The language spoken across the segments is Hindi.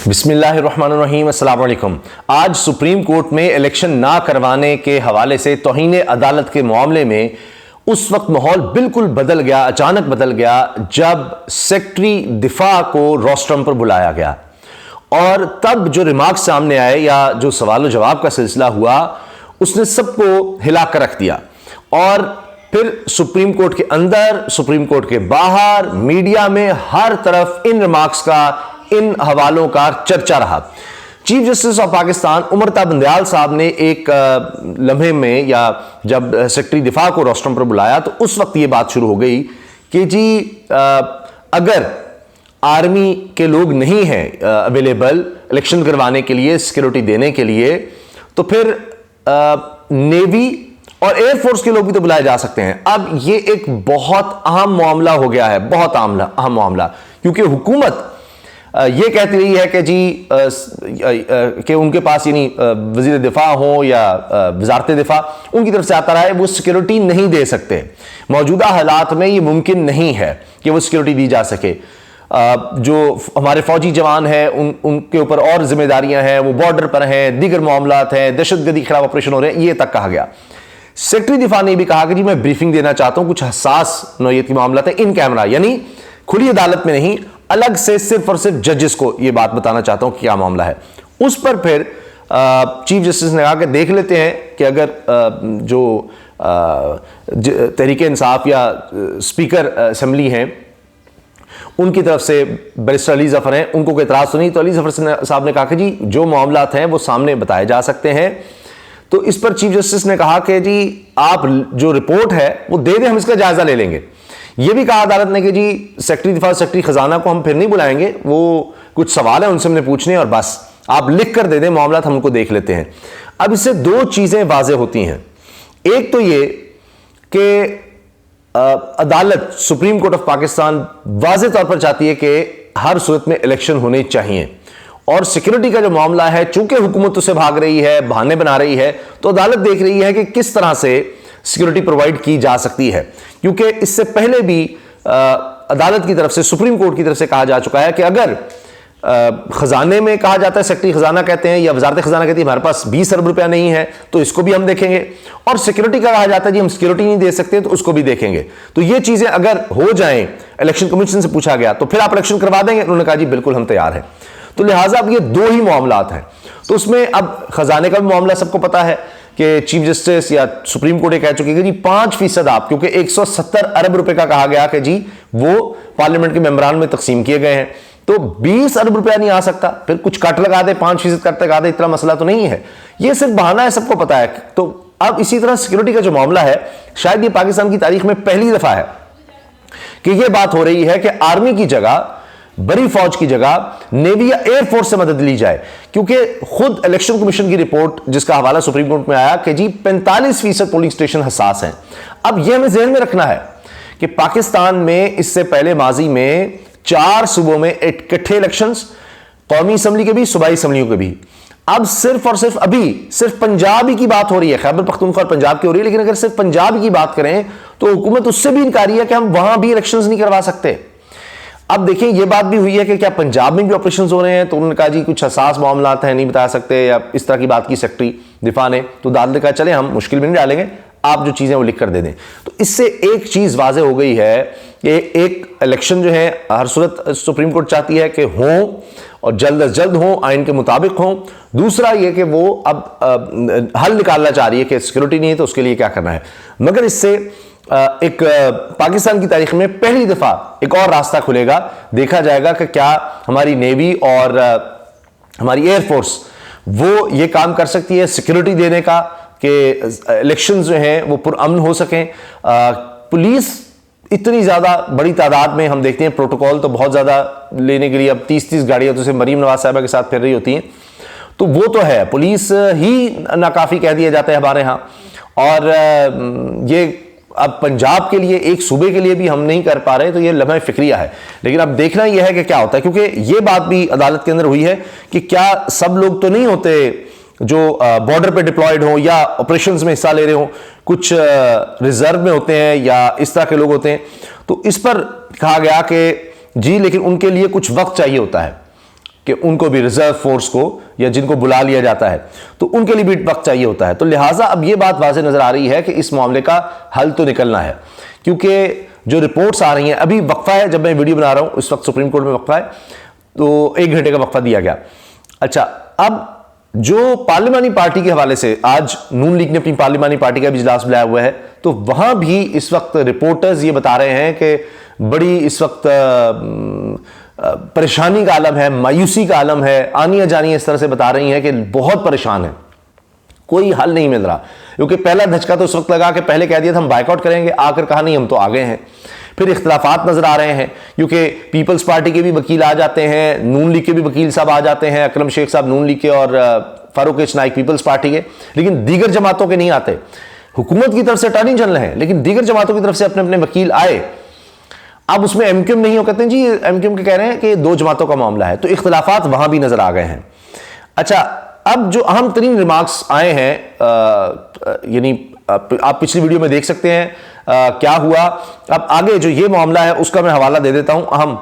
बिस्मिल्लाहिर्रहमानिर्रहीम, अस्सलाम वालेकुम। आज सुप्रीम कोर्ट में इलेक्शन ना करवाने के हवाले से तौहीन अदालत के मामले में उस वक्त माहौल बिल्कुल बदल गया, अचानक बदल गया जब सेक्रेटरी दिफा को रोस्ट्रम पर बुलाया गया और तब जो रिमार्क सामने आए या जो सवाल जवाब का सिलसिला हुआ उसने सबको हिला कर रख दिया। और फिर सुप्रीम कोर्ट के अंदर, सुप्रीम कोर्ट के बाहर, मीडिया में हर तरफ इन रिमार्क्स का, इन हवालों का चर्चा रहा। Chief justice of Pakistan Umar Ata Bandial साहब ने एक लम्हे में, या जब सेक्रेटरी दिफा को रोस्ट्रम पर बुलाया तो उस वक्त ये बात शुरू हो गई कि जी अगर आर्मी के लोग नहीं हैं अवेलेबल इलेक्शन करवाने के लिए, सिक्योरिटी देने के लिए, तो फिर नेवी और एयरफोर्स के लोग भी तो बुलाए जा सकते हैं। अब ये एक बहुत अहम मामला हो गया है, बहुत अहम मामला, क्योंकि हुकूमत ये कहती रही है कि जी कि उनके पास यानी वजीर दिफा हो या वजारत दिफा, उनकी तरफ से आता रहा है वो सिक्योरिटी नहीं दे सकते। मौजूदा हालात में ये मुमकिन नहीं है कि वो सिक्योरिटी दी जा सके। जो हमारे फौजी जवान हैं उनके ऊपर और जिम्मेदारियां हैं, वो बॉर्डर पर हैं, दीगर मामलात हैं, दहशतगर्दी के खिलाफ ऑपरेशन हो रहे हैं, ये तक कहा गया। सेक्रेटरी दिफा ने भी कहा कि जी मैं ब्रीफिंग देना चाहता हूं, कुछ हसास नौयत की मामलात है, इन कैमरा यानी खुली अदालत में नहीं, अलग से सिर्फ और सिर्फ जजेस को यह बात बताना चाहता हूं कि क्या मामला है। उस पर फिर चीफ जस्टिस ने कहा कि देख लेते हैं कि अगर जो तहरीक इंसाफ या स्पीकर असेंबली हैं उनकी तरफ से बैरिस्टर अली जफर हैं, उनको कोई एतराज तो नहीं। तो अली जफर साहब ने कहा कि जी जो मामलात हैं वो सामने बताए जा सकते हैं। तो इस पर चीफ जस्टिस ने कहा कि जी आप जो रिपोर्ट है वो दे दें, हम इसका जायजा ले लेंगे। यह भी कहा अदालत ने कि जी सेक्रेटरी दिफा, सेक्रेटरी खजाना को हम फिर नहीं बुलाएंगे, वो कुछ सवाल है उनसे हमने पूछने और बस आप लिख कर दे दें, मामला हम उनको देख लेते हैं। अब इससे दो चीजें वाजे होती हैं। एक तो ये कि अदालत, सुप्रीम कोर्ट ऑफ पाकिस्तान वाजे तौर पर चाहती है कि हर सूरत में इलेक्शन होने चाहिए, और सिक्योरिटी का जो मामला है चूंकि हुकूमत उसे भाग रही है, बहाने बना रही है, तो अदालत देख रही है कि किस तरह से सिक्योरिटी प्रोवाइड की जा सकती है। क्योंकि इससे पहले भी अदालत की तरफ से, सुप्रीम कोर्ट की तरफ से कहा जा चुका है कि अगर खजाने में कहा जाता है, सेक्रेटरी खजाना कहते हैं या वजारत खजाना कहती है हमारे पास 20 अरब रुपया नहीं है तो इसको भी हम देखेंगे, और सिक्योरिटी का कहा जाता है जी हम सिक्योरिटी नहीं दे सकते तो उसको भी देखेंगे। तो ये चीजें अगर हो जाएं, इलेक्शन कमीशन से पूछा गया तो फिर आप इलेक्शन करवा देंगे, उन्होंने कहा जी बिल्कुल हम तैयार हैं। तो लिहाजा अब ये दो ही मामलात हैं। तो उसमें अब खजाने का भी मामला सबको पता है कि चीफ जस्टिस या सुप्रीम कोर्ट कह चुकी है कि जी 5% आप, क्योंकि 170 अरब रुपए का कहा गया कि जी वो पार्लियामेंट के मेंबरान में तकसीम किए गए हैं, तो 20 अरब रुपया नहीं आ सकता, फिर कुछ कट लगा दे, 5% कट लगा दे, इतना मसला तो नहीं है, ये सिर्फ बहाना है, सबको पता है। तो अब इसी तरह सिक्योरिटी का जो मामला है, शायद ये पाकिस्तान की तारीख में पहली दफा है कि यह बात हो रही है कि आर्मी की जगह, बड़ी फौज की जगह नेवी या एयरफोर्स से मदद ली जाए। क्योंकि खुद इलेक्शन कमीशन की रिपोर्ट जिसका हवाला सुप्रीम कोर्ट में आया कि जी 45% पोलिंग स्टेशन हसास हैं। अब यह हमें ज़हन में रखना है कि पाकिस्तान में इससे पहले माजी में 4 सूबों में इकट्ठे इलेक्शंस, कौमी असम्बली के भी, सूबाई असम्बलियों के भी। अब सिर्फ और सिर्फ अभी सिर्फ पंजाब ही की बात हो रही है, खैबर पख्तूनख्वा और पंजाब की हो रही है, लेकिन अगर सिर्फ पंजाब की बात करें तो हुकूमत उससे भी इनकारी है कि हम वहां भी इलेक्शंस नहीं करवा सकते। अब देखिए ये बात भी हुई है कि क्या पंजाब में भी ऑपरेशंस हो रहे हैं, तो उन्होंने कहा जी कुछ हसास मामलात हैं, नहीं बता सकते, या इस तरह की बात की सेक्रेटरी दिफा ने। तो अदालत ने कहा चले हम मुश्किल में नहीं डालेंगे, आप जो चीजें वो लिख कर दे दें। तो इससे एक चीज वाजे हो गई है कि एक इलेक्शन जो है हर सूरत सुप्रीम कोर्ट चाहती है कि हो और जल्द अज जल्द हो, आइन के मुताबिक हो। दूसरा यह कि वो अब हल निकालना चाह रही है कि सिक्योरिटी नहीं है तो उसके लिए क्या करना है। मगर इससे एक पाकिस्तान की तारीख में पहली दफा एक और रास्ता खुलेगा, देखा जाएगा कि क्या हमारी नेवी और हमारी एयरफोर्स वो ये काम कर सकती है सिक्योरिटी देने का कि इलेक्शंस जो हैं वो पुरअमन हो सकें। पुलिस इतनी ज्यादा बड़ी तादाद में हम देखते हैं, प्रोटोकॉल तो बहुत ज्यादा लेने के लिए अब 30-30 गाड़ियां तो मरीम नवाज साहबा के साथ फिर रही होती हैं, तो वो तो है, पुलिस ही नाकाफी कह दिया जाता है हमारे यहाँ। और ये अब पंजाब के लिए, एक सूबे के लिए भी हम नहीं कर पा रहे, तो ये लम्हा फिक्रिया है। लेकिन अब देखना यह है कि क्या होता है, क्योंकि ये बात भी अदालत के अंदर हुई है कि क्या सब लोग तो नहीं होते जो बॉर्डर पे डिप्लॉयड हो या ऑपरेशंस में हिस्सा ले रहे हो, कुछ रिजर्व में होते हैं या इस तरह के लोग होते हैं। तो इस पर कहा गया कि जी लेकिन उनके लिए कुछ वक्त चाहिए होता है। कि उनको भी रिजर्व फोर्स को या जिनको बुला लिया जाता है तो उनके लिए भी वक्त चाहिए होता है। तो लिहाजा अब यह बात वाज़ेह नजर आ रही है कि इस मामले का हल तो निकलना है, क्योंकि जो रिपोर्ट्स आ रही हैं, अभी वक्फा है जब मैं वीडियो बना रहा हूं, इस वक्त सुप्रीम कोर्ट में वक्फा है, तो 1 घंटे का वक्फा दिया गया। अच्छा, अब जो पार्लिमानी पार्टी के हवाले से आज नून लीग ने अपनी पार्लिमानी पार्टी का भी इजलास बुलाया हुआ है, तो वहां भी इस वक्त रिपोर्टर्स ये बता रहे हैं कि बड़ी इस वक्त परेशानी का आलम है, मायूसी का आलम है, आनिया जानिया इस तरह से बता रही हैं कि बहुत परेशान है, कोई हल नहीं मिल रहा। क्योंकि पहला धचका तो उस वक्त लगा कि पहले कह दिया था हम बायकॉट करेंगे, आकर कहा नहीं हम तो आ गए हैं। फिर इख्तलाफात नजर आ रहे हैं, क्योंकि पीपल्स पार्टी के भी वकील आ जाते हैं, नून लीग के भी वकील साहब आ जाते हैं, अकरम शेख साहब नून लीग के और Farooq H Naik peoples party के, लेकिन दीगर जमातों के नहीं आते। हुकूमत की तरफ से अटॉर्नी जनरल हैं, लेकिन दीगर जमातों की तरफ से अपने अपने वकील आए। अब उसमें एमक्यूएम नहीं हो, कहते हैं जी एमक्यूएम के कह रहे हैं कि 2 जमातों का मामला है, तो इख्तलाफात वहां भी नजर आ गए हैं। अच्छा, अब जो अहम तरीन रिमार्क्स आए हैं, यानी आप पिछली वीडियो में देख सकते हैं क्या हुआ। अब आगे जो ये मामला है उसका मैं हवाला दे देता हूं। अहम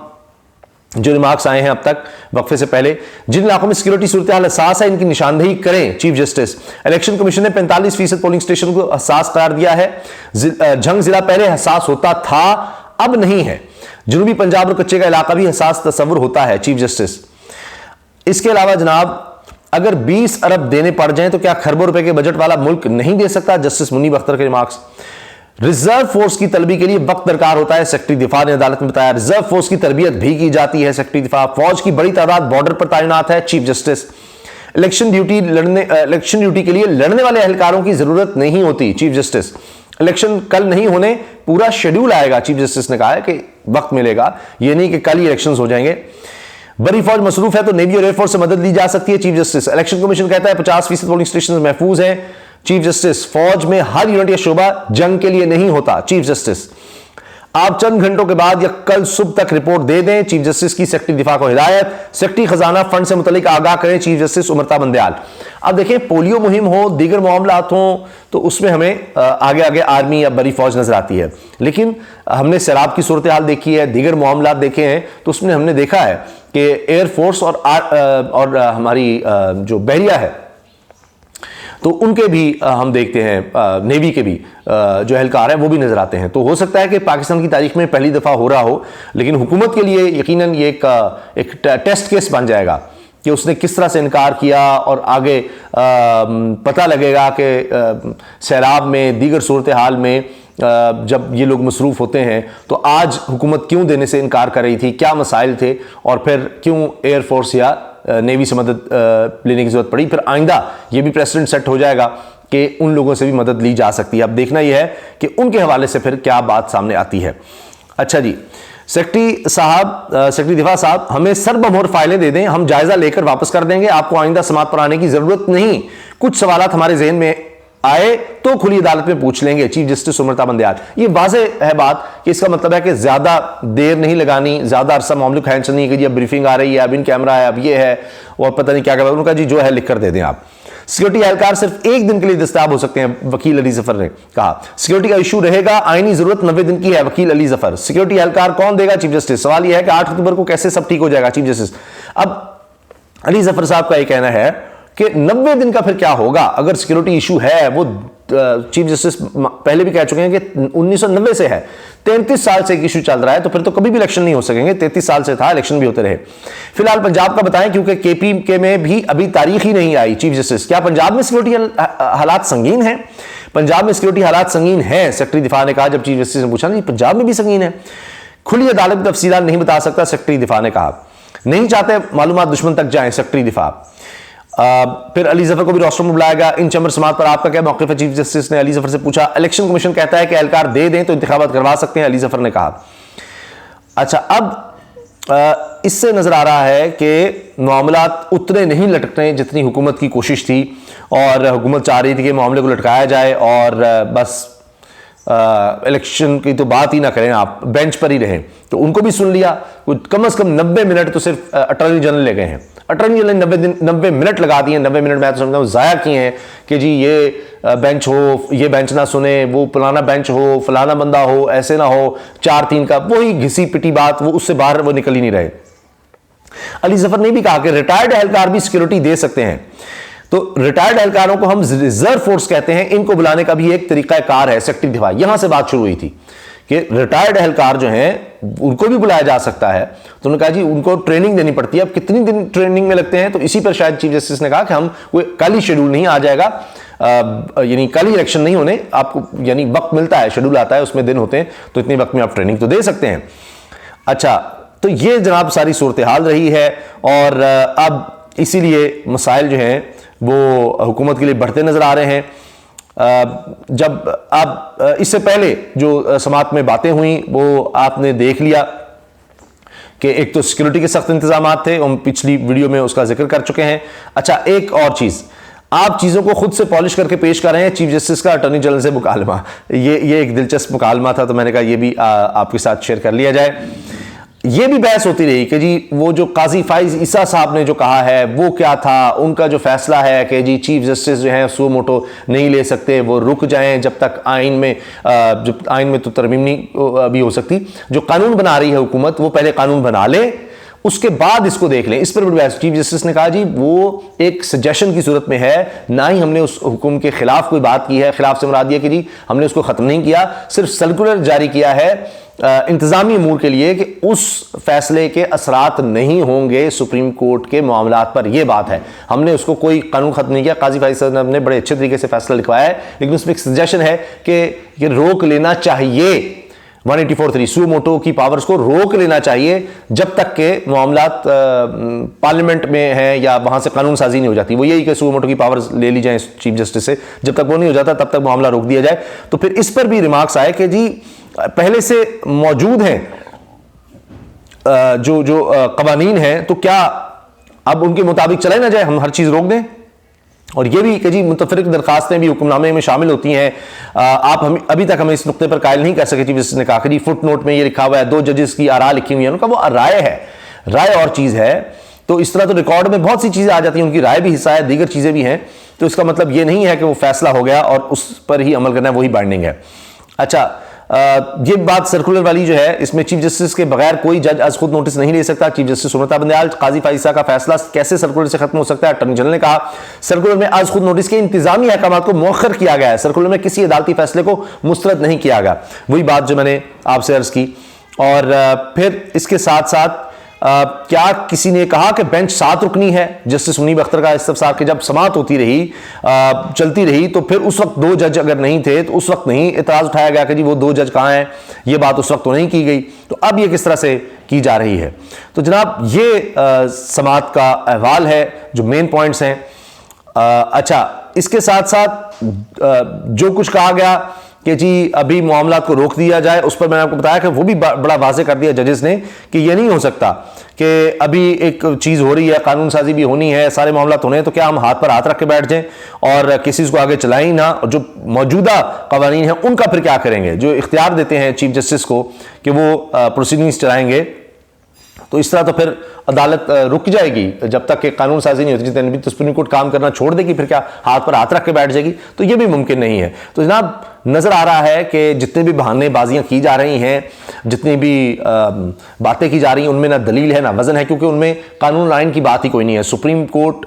जो रिमार्क्स आए हैं अब तक वक्फे से पहले, जिन इलाकों में सिक्योरिटी सूरत हाल हसास है इनकी निशानदेही करें चीफ जस्टिस। इलेक्शन कमीशन ने 45% पोलिंग स्टेशन को हसास करार दिया है। झंग जिला पहले हसास होता था, अब नहीं है। जनूबी पंजाब और कच्चे का इलाका भी हसास तस्वुर होता है चीफ जस्टिस। इसके अलावा जनाब, अगर 20 अरब देने पड़ जाएं तो क्या खरबों रुपए के बजट वाला मुल्क नहीं दे सकता, जस्टिस मुनीब अख्तर के रिमार्क्स। रिजर्व फोर्स की तलबी के लिए वक्त दरकार होता है, सेक्रेटरी दिफा ने अदालत में बताया। रिजर्व फोर्स की तरबियत भी की जाती है, सेक्रेटरी दिफा। फौज की बड़ी तादाद बॉर्डर पर तैनात है, चीफ जस्टिस। इलेक्शन ड्यूटी के लिए लड़ने वाले एहलकारों की जरूरत नहीं होती, चीफ जस्टिस। इलेक्शन कल नहीं होने, पूरा शेड्यूल आएगा, चीफ जस्टिस ने कहा है कि वक्त मिलेगा, यह नहीं कि कल ही इलेक्शंस हो जाएंगे। बड़ी फौज मसरूफ है तो नेवी और एयरफोर्स से मदद ली जा सकती है, चीफ जस्टिस। इलेक्शन कमीशन कहता है 50% पोलिंग स्टेशन महफूज हैं, चीफ जस्टिस। फौज में हर यूनिट या शोबा जंग के लिए नहीं होता, चीफ जस्टिस। आप चंद घंटों के बाद या कल सुबह तक रिपोर्ट दे दें, चीफ जस्टिस की सेक्रेटरी दिफा को हिदायत। सेक्रेटरी खजाना फंड से मुतल्लिक आगाह करें, चीफ जस्टिस उमरता बंदयाल। अब देखें, पोलियो मुहिम हो, दीगर मामलात हो, तो उसमें हमें आगे आगे आर्मी या बड़ी फौज नजर आती है, लेकिन हमने सैलाब की सूरत हाल देखी है, दीगर मामलात देखे हैं, तो उसमें हमने देखा है कि एयरफोर्स और हमारी जो बहरिया है, तो उनके भी हम देखते हैं, नेवी के भी जो एहलकार हैं वो भी नजर आते हैं। तो हो सकता है कि पाकिस्तान की तारीख में पहली दफा हो रहा हो, लेकिन हुकूमत के लिए यकीनन ये एक टेस्ट केस बन जाएगा कि उसने किस तरह से इनकार किया, और आगे पता लगेगा कि सैलाब में, दीगर सूरत हाल में जब ये लोग मसरूफ होते हैं तो आज हुकूमत क्यों देने से इनकार कर रही थी, क्या मसाइल थे, और फिर क्यों एयरफोर्स या नेवी से मदद लेने की जरूरत पड़ी। फिर आइंदा ये भी प्रेसिडेंट सेट हो जाएगा कि उन लोगों से भी मदद ली जा सकती है। अब देखना यह है कि उनके हवाले से फिर क्या बात सामने आती है। अच्छा जी, सेक्रेटरी दिफा साहब, हमें सरबमोर फाइलें दे दें, हम जायजा लेकर वापस कर देंगे, आपको आइंदा समात पर आने की जरूरत नहीं। कुछ सवालात हमारे जहन में आए तो खुली अदालत में पूछ लेंगे, चीफ जस्टिस उमरता बंदयाल। ये वाज़ेह है बात कि इसका मतलब है कि ज्यादा देर नहीं लगानी, ज्यादा अरसा मामले को हैंड नहीं कि जी अब ब्रीफिंग आ रही है, अब इन कैमरा है, अब ये है, और पता नहीं क्या कर। उनका जी जो है लिख कर दे दें आप। सिक्योरिटी एहलकार सिर्फ 1 दिन के लिए दस्तयाब हो सकते हैं, वकील अली जफर ने कहा। सिक्योरिटी का इशू रहेगा, आईनी जरूरत 90 दिन की है, वकील अली जफर। सिक्योरिटी एहलकार कौन देगा, चीफ जस्टिस। सवाल यह है कि 8 अक्टूबर को कैसे सब ठीक हो जाएगा, चीफ जस्टिस। अब अली जफर साहब का यह कहना है कि 90 दिन का फिर क्या होगा अगर सिक्योरिटी इशू है। वो चीफ जस्टिस पहले भी कह चुके हैं कि 1990 से है, 33 साल से एक इशू चल रहा है, तो फिर तो कभी भी इलेक्शन नहीं हो सकेंगे। 33 साल से था, इलेक्शन भी होते रहे। फिलहाल पंजाब का बताएं, क्योंकि केपी के में भी अभी तारीख ही नहीं आई। चीफ जस्टिस, क्या पंजाब में सिक्योरिटी हालात संगीन है? पंजाब में सिक्योरिटी हालात संगीन है, सेक्रेटरी दिफा ने कहा। जब चीफ जस्टिस ने पूछा नहीं पंजाब में भी संगीन है, खुली अदालत में तफसीलात नहीं बता सकता, सेक्रेटरी दिफा ने कहा। नहीं चाहते मालूमात दुश्मन तक जाए, सेक्रेटरी दिफा। फिर अली जफर को भी रोस्टर में बुलाया गया। इन चैम्बर समात पर आपका क्या मौक़िफ़ है, चीफ जस्टिस ने अली जफर से पूछा। इलेक्शन कमीशन कहता है कि एहलकार दे दें तो इंतखाबात करवा सकते हैं, अली जफर ने कहा। अच्छा, अब इससे नजर आ रहा है कि मामलात उतने नहीं लटकने जितनी हुकूमत की कोशिश थी, और हुकूमत चाह रही थी कि मामले को लटकाया जाए और बस इलेक्शन की तो बात ही ना करें, आप बेंच पर ही रहें। तो उनको भी सुन लिया। कम से कम 90 मिनट तो सिर्फ अटॉर्नी जनरल ले गए हैं। अटॉर्नी जनरल ने 90 मिनट लगा दिए। 90 मिनट मैं तो समझता हूँ ज़ाया किए हैं कि जी ये बेंच हो, ये बेंच ना सुने, वो फलाना बेंच हो, फलाना बंदा हो, ऐसे ना हो, 4-3 का वही घिसी पिटी बात, वो उससे बाहर वो निकल ही नहीं रहे। अली जफर ने भी कहा कि रिटायर्ड एहलकार भी सिक्योरिटी दे सकते हैं। तो रिटायर्ड एहलकारों को हम रिजर्व फोर्स कहते हैं, इनको बुलाने का भी एक तरीका कार है सेक्रेटरी दिफा। यहां से बात शुरू हुई थी कि रिटायर्ड एहलकार जो हैं उनको भी बुलाया जा सकता है। तो उन्होंने कहा जी उनको ट्रेनिंग देनी पड़ती है, अब कितनी दिन ट्रेनिंग में लगते हैं, तो इसी पर शायद चीफ जस्टिस ने कहा कि हम कोई कल ही शेड्यूल नहीं आ जाएगा, यानी कल ही इलेक्शन नहीं होने, आपको यानी वक्त मिलता है, शेड्यूल आता है उसमें दिन होते हैं, तो इतने वक्त में आप ट्रेनिंग तो दे सकते हैं। अच्छा, तो ये जनाब सारी सूरत हाल रही है और अब इसीलिए मसाइल जो हैं वो हुकूमत के लिए बढ़ते नजर आ रहे हैं। जब आप इससे पहले जो समात में बातें हुई वो आपने देख लिया कि एक तो सिक्योरिटी के सख्त इंतजाम थे, हम पिछली वीडियो में उसका जिक्र कर चुके हैं। अच्छा, एक और चीज, आप चीजों को खुद से पॉलिश करके पेश कर रहे हैं, चीफ जस्टिस का अटॉर्नी जनरल से मुकालमा, ये एक दिलचस्प मुकालमा था, तो मैंने कहा ये भी आपके साथ शेयर कर लिया जाए। ये भी बहस होती रही कि जी वो जो काजी फाइज ईसा साहब ने जो कहा है वो क्या था, उनका जो फैसला है कि जी चीफ जस्टिस जो है सो मोटो नहीं ले सकते, वो रुक जाएं जब तक आइन में तो तरमीम नहीं अभी हो सकती, जो कानून बना रही है हुकूमत वो पहले कानून बना ले, उसके बाद इसको देख लें। इस पर बड़ी बहस। चीफ जस्टिस ने कहा जी वो एक सजेशन की सूरत में है, ना ही हमने उस हुक्म के खिलाफ कोई बात की है, खिलाफ से मुराद ये कि जी हमने उसको खत्म नहीं किया, सिर्फ सर्कुलर जारी किया है इंतजामी अमूर के लिए कि उस फैसले के असरात नहीं होंगे सुप्रीम कोर्ट के मामलात पर, यह बात है। हमने उसको कोई कानून खत्म नहीं किया। काजी फाइज साहब ने बड़े अच्छे तरीके से फैसला लिखवाया है, लेकिन उसमें एक सजेशन है कि ये रोक लेना चाहिए, 184(3) सुओ मोटो की पावर्स को रोक लेना चाहिए जब तक के मामलात पार्लियामेंट में है या वहां से कानून साजी नहीं हो जाती। वो यही कि सुओ मोटो की पावर्स ले ली जाए चीफ जस्टिस से, जब तक वो नहीं हो जाता तब तक मामला रोक दिया जाए। तो फिर इस पर भी रिमार्क्स आए कि जी पहले से मौजूद हैं जो कवानीन हैं, तो क्या अब उनके मुताबिक चलाए ना जाए, हम हर चीज रोक दें। और ये भी कि जी मुतफरिक दरखास्तें भी हुक्मनामे में शामिल होती हैं। आप हम अभी तक हमें इस नुक्ते पर कायल नहीं कर सके। चीफ जस्टिस ने कहा कि जी फुट नोट में ये लिखा हुआ है, 2 जजेस की आरा लिखी हुई है, उनका वो राय है, राय और चीज है। तो इस तरह तो रिकॉर्ड में बहुत सी चीजें आ जाती हैं, उनकी राय भी हिस्सा है, दीगर चीजें भी हैं। तो इसका मतलब ये नहीं है कि वो फैसला हो गया और उस पर ही अमल करना है, वही बाइंडिंग है। अच्छा, ये बात सर्कुलर वाली जो है, इसमें चीफ जस्टिस के बगैर कोई जज आज खुद नोटिस नहीं ले सकता। चीफ जस्टिस सुमता बंदयाल, काजी फाइसा का फैसला कैसे सर्कुलर से खत्म हो सकता है? अटॉर्नी जनरल ने कहा सर्कुलर में आज खुद नोटिस के इंतजामी अहकाम को मौखर किया गया है, सर्कुलर में किसी अदालती फैसले को मुस्तरद नहीं किया गया। वही बात जो मैंने आपसे अर्ज की। और फिर इसके साथ साथ क्या किसी ने कहा कि बेंच 7 रुकनी है? जस्टिस मुनीब अख्तर का इस्तफसार कि जब समात होती रही, चलती रही, तो फिर उस वक्त 2 जज अगर नहीं थे तो उस वक्त नहीं एतराज उठाया गया कि जी वो 2 जज कहाँ हैं, ये बात उस वक्त तो नहीं की गई। तो अब ये किस तरह से की जा रही है? तो जनाब ये समात का अहवाल है, जो मेन पॉइंट्स हैं। अच्छा, इसके साथ साथ जो कुछ कहा गया कि जी अभी मामला को रोक दिया जाए, उस पर मैंने आपको बताया कि वो भी बड़ा वाज़ेह कर दिया जजेस ने कि ये नहीं हो सकता कि अभी एक चीज़ हो रही है, कानून साजी भी होनी है, सारे मामला होने हैं, तो क्या हम हाथ पर हाथ रख के बैठ जाएं और किसी को आगे चलाएं ना? और जो मौजूदा कवानीन हैं उनका फिर क्या करेंगे, जो इख्तियार देते हैं चीफ जस्टिस को कि वो प्रोसीडिंग्स चलाएंगे, तो इस तरह तो फिर अदालत रुक जाएगी जब तक कि कानून साजी नहीं होती। जितने भी तो सुप्रीम कोर्ट काम करना छोड़ देगी, फिर क्या हाथ पर हाथ रख के बैठ जाएगी? तो ये भी मुमकिन नहीं है। तो जनाब नजर आ रहा है कि जितने भी बहानेबाजियां की जा रही हैं, जितनी भी बातें की जा रही हैं, उनमें ना दलील है ना वजन है, क्योंकि उनमें कानून आइन की बात ही कोई नहीं है। सुप्रीम कोर्ट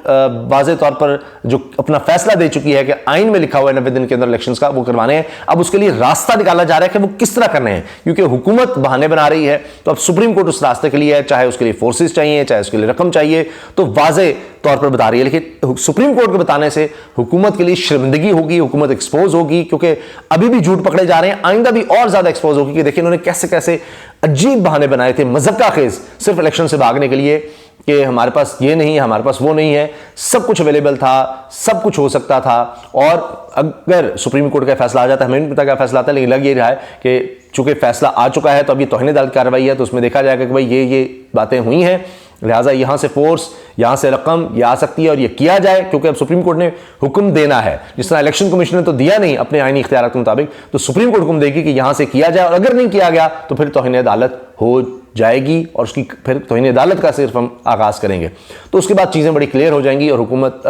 वाज़ेह तौर पर जो अपना फैसला दे चुकी है कि आइन में लिखा हुआ है 90 दिन के अंदर इलेक्शंस का वो करवाने हैं। अब उसके लिए रास्ता निकाला जा रहा है कि वो किस तरह करने हैं, क्योंकि हुकूमत बहाने बना रही है। तो अब सुप्रीम कोर्ट उस रास्ते के लिए है, चाहे उसके लिए फोर्सेस चाहिए, चाहे उसके लिए रकम चाहिए, तो वाज़ेह तौर पर बता रही है। लेकिन सुप्रीम कोर्ट के बताने से हुकूमत के लिए शर्मिंदगी होगी, हुकूमत एक्सपोज होगी, क्योंकि अभी भी झूठ पकड़े जा रहे हैं, आइंदा भी और ज्यादा एक्सपोज होगी कि देखिए इन्होंने कैसे कैसे अजीब बहाने बनाए थे, मज़क्का खेज, सिर्फ इलेक्शन से भागने के लिए कि हमारे पास ये नहीं है, हमारे पास वो नहीं है। सब कुछ अवेलेबल था, सब कुछ हो सकता था, और अगर सुप्रीम कोर्ट का फैसला आ जाता है, हमें नहीं पता क्या फैसला आता है, लेकिन लग ये रहा है कि चूंकि फैसला आ चुका है तो अब ये तौहीन अदालत कार्रवाई है, तो उसमें देखा जाएगा कि भाई ये बातें हुई हैं, लिहाजा यहां से फोर्स, यहां से रकम ये आ सकती है और ये किया जाए, क्योंकि अब सुप्रीम कोर्ट ने हुक्म देना है। जिस तरह इलेक्शन कमीशन ने तो दिया नहीं अपने आईनी इख्तियार के मुताबिक, तो सुप्रीम कोर्ट हुक्म देगी कि यहां से किया जाए, और अगर नहीं किया गया तो फिर तौहीन अदालत हो जाएगी और उसकी फिर तौहीन अदालत का सिर्फ हम आगाज करेंगे। तो उसके बाद चीज़ें बड़ी क्लियर हो जाएंगी, और हुकूमत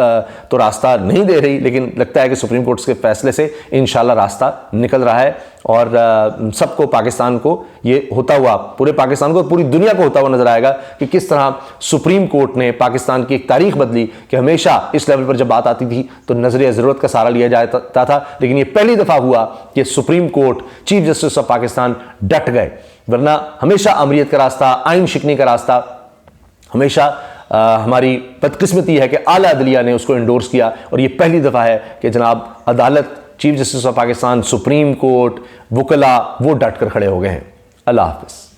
तो रास्ता नहीं दे रही, लेकिन लगता है कि सुप्रीम कोर्ट के फैसले से इंशाल्लाह रास्ता निकल रहा है और सबको, पाकिस्तान को ये होता हुआ, पूरे पाकिस्तान को, पूरी दुनिया को होता हुआ नजर आएगा कि किस तरह सुप्रीम कोर्ट ने पाकिस्तान की एक तारीख बदली कि हमेशा इस लेवल पर जब बात आती थी तो नजरिया ज़रूरत का सहारा लिया जाता था, लेकिन ये पहली दफ़ा हुआ कि supreme court, chief justice of Pakistan डट गए। वरना हमेशा अमरीत का रास्ता, आइन शिकनी का रास्ता, हमेशा हमारी बदकिस्मती है कि आला अदलिया ने उसको इंडोर्स किया, और ये पहली दफ़ा है कि जनाब अदालत, chief justice of Pakistan, supreme court, वकला, वो डट कर खड़े हो गए हैं। अल्लाह हाफ़िज़।